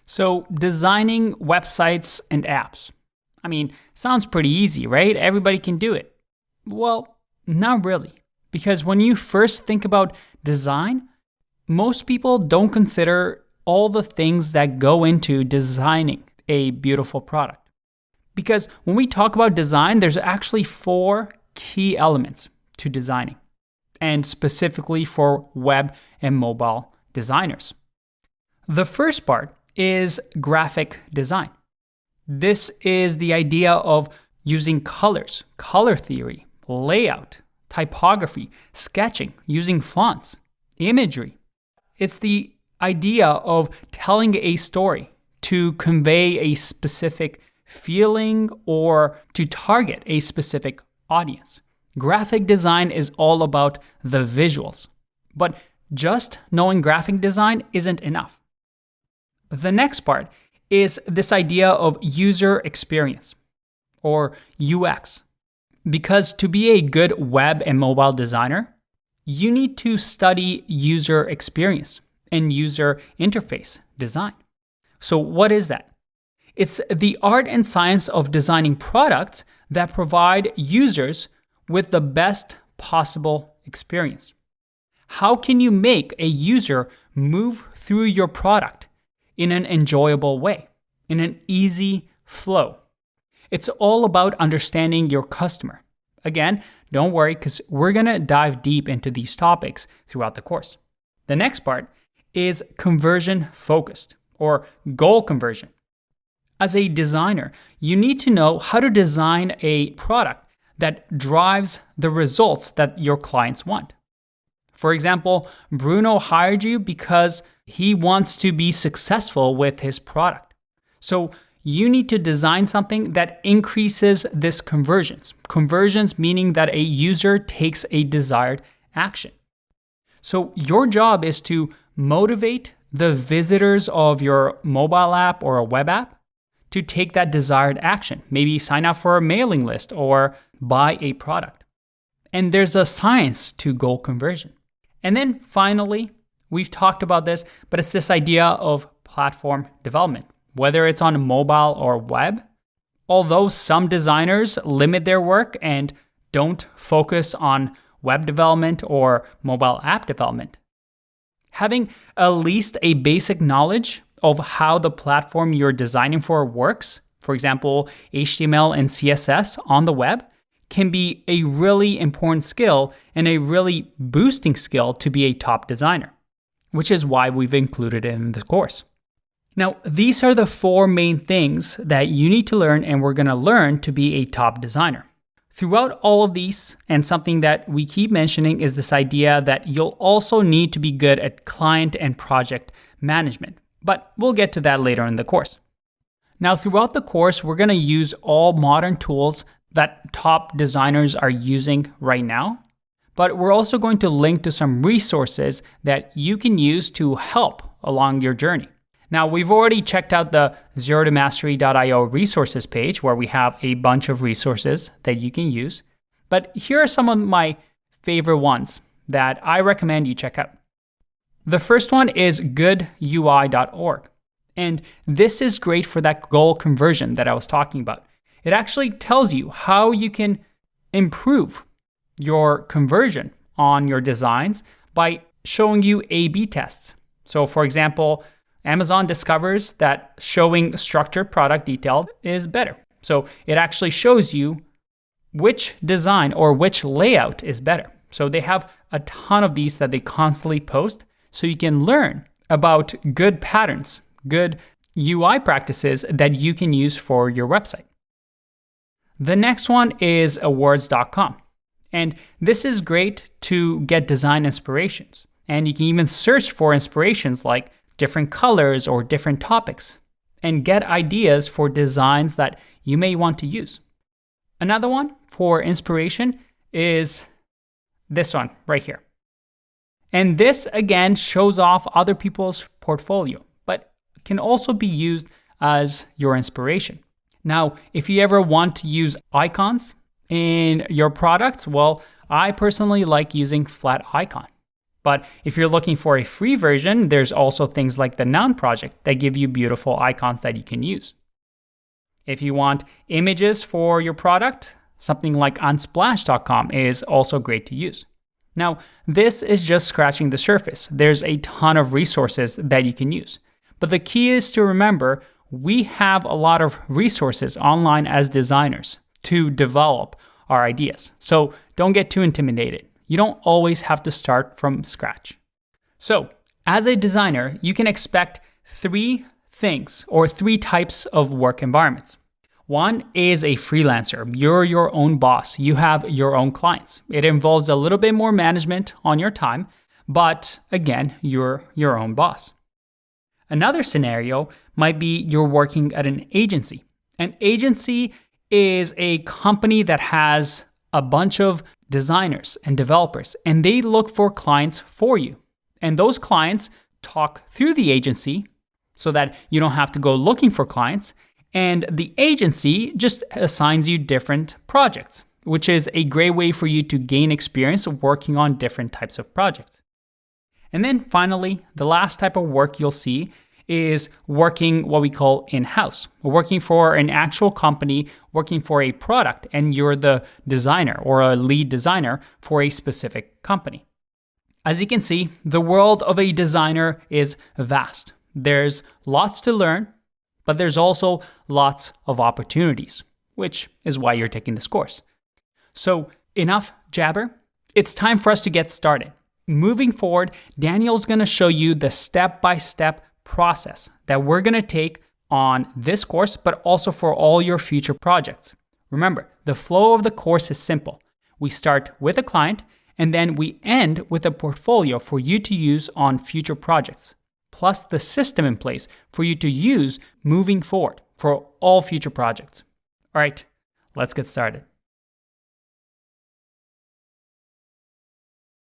So designing websites and apps. I mean, sounds pretty easy, right? Everybody can do it. Well, not really. Because when you first think about design, most people don't consider all the things that go into designing a beautiful product. Because when we talk about design, there's actually 4 key elements to designing, and specifically for web and mobile designers. The first part is graphic design. This is the idea of using colors, color theory, layout, typography, sketching, using fonts, imagery. It's the idea of telling a story to convey a specific feeling or to target a specific audience. Graphic design is all about the visuals, but just knowing graphic design isn't enough. The next part is this idea of user experience or UX. Because to be a good web and mobile designer, you need to study user experience and user interface design. So what is that? It's the art and science of designing products that provide users with the best possible experience. How can you make a user move through your product in an enjoyable way, in an easy flow? It's all about understanding your customer. Again, don't worry, because we're going to dive deep into these topics throughout the course. The next part is conversion focused or goal conversion. As a designer, you need to know how to design a product that drives the results that your clients want. For example, Bruno hired you because he wants to be successful with his product. So you need to design something that increases this conversions. Conversions meaning that a user takes a desired action. So your job is to motivate the visitors of your mobile app or a web app to take that desired action. Maybe sign up for a mailing list or buy a product. And there's a science to goal conversion. And then finally, we've talked about this, but it's this idea of platform development, whether it's on mobile or web. Although some designers limit their work and don't focus on web development or mobile app development, having at least a basic knowledge of how the platform you're designing for works, for example, HTML and CSS on the web, can be a really important skill and a really boosting skill to be a top designer, which is why we've included it in the course. Now, these are the 4 main things that you need to learn and we're going to learn to be a top designer. Throughout all of these, and something that we keep mentioning is this idea that you'll also need to be good at client and project management. But we'll get to that later in the course. Now, throughout the course, we're going to use all modern tools that top designers are using right now. But we're also going to link to some resources that you can use to help along your journey. Now, we've already checked out the zerotomastery.io resources page where we have a bunch of resources that you can use. But here are some of my favorite ones that I recommend you check out. The first one is goodui.org. And this is great for that goal conversion that I was talking about. It actually tells you how you can improve your conversion on your designs by showing you A/B tests. So for example, Amazon discovers that showing structured product detail is better. So it actually shows you which design or which layout is better. So they have a ton of these that they constantly post. So you can learn about good patterns, good UI practices that you can use for your website. The next one is awards.com. And this is great to get design inspirations. And you can even search for inspirations like different colors or different topics and get ideas for designs that you may want to use. Another one for inspiration is this one right here. And this, again, shows off other people's portfolio, but can also be used as your inspiration. Now, if you ever want to use icons in your products, well, I personally like using flat icon. But if you're looking for a free version, there's also things like the Noun project that give you beautiful icons that you can use. If you want images for your product, something like unsplash.com is also great to use. Now, this is just scratching the surface. There's a ton of resources that you can use. But the key is to remember, we have a lot of resources online as designers to develop our ideas. So don't get too intimidated. You don't always have to start from scratch. So as a designer, you can expect three things or three types of work environments. One is a freelancer. You're your own boss. You have your own clients. It involves a little bit more management on your time, but again, you're your own boss. Another scenario might be you're working at an agency. An agency is a company that has a bunch of designers and developers, and they look for clients for you. And those clients talk through the agency so that you don't have to go looking for clients. And the agency just assigns you different projects, which is a great way for you to gain experience working on different types of projects. And then finally, the last type of work you'll see is working what we call in-house. Working for an actual company, working for a product, and you're the designer or a lead designer for a specific company. As you can see, the world of a designer is vast. There's lots to learn, but there's also lots of opportunities, which is why you're taking this course. So enough jabber. It's time for us to get started. Moving forward, Daniel's going to show you the step-by-step process that we're going to take on this course, but also for all your future projects. Remember, the flow of the course is simple. We start with a client, and then we end with a portfolio for you to use on future projects, plus the system in place for you to use moving forward for all future projects. All right, let's get started.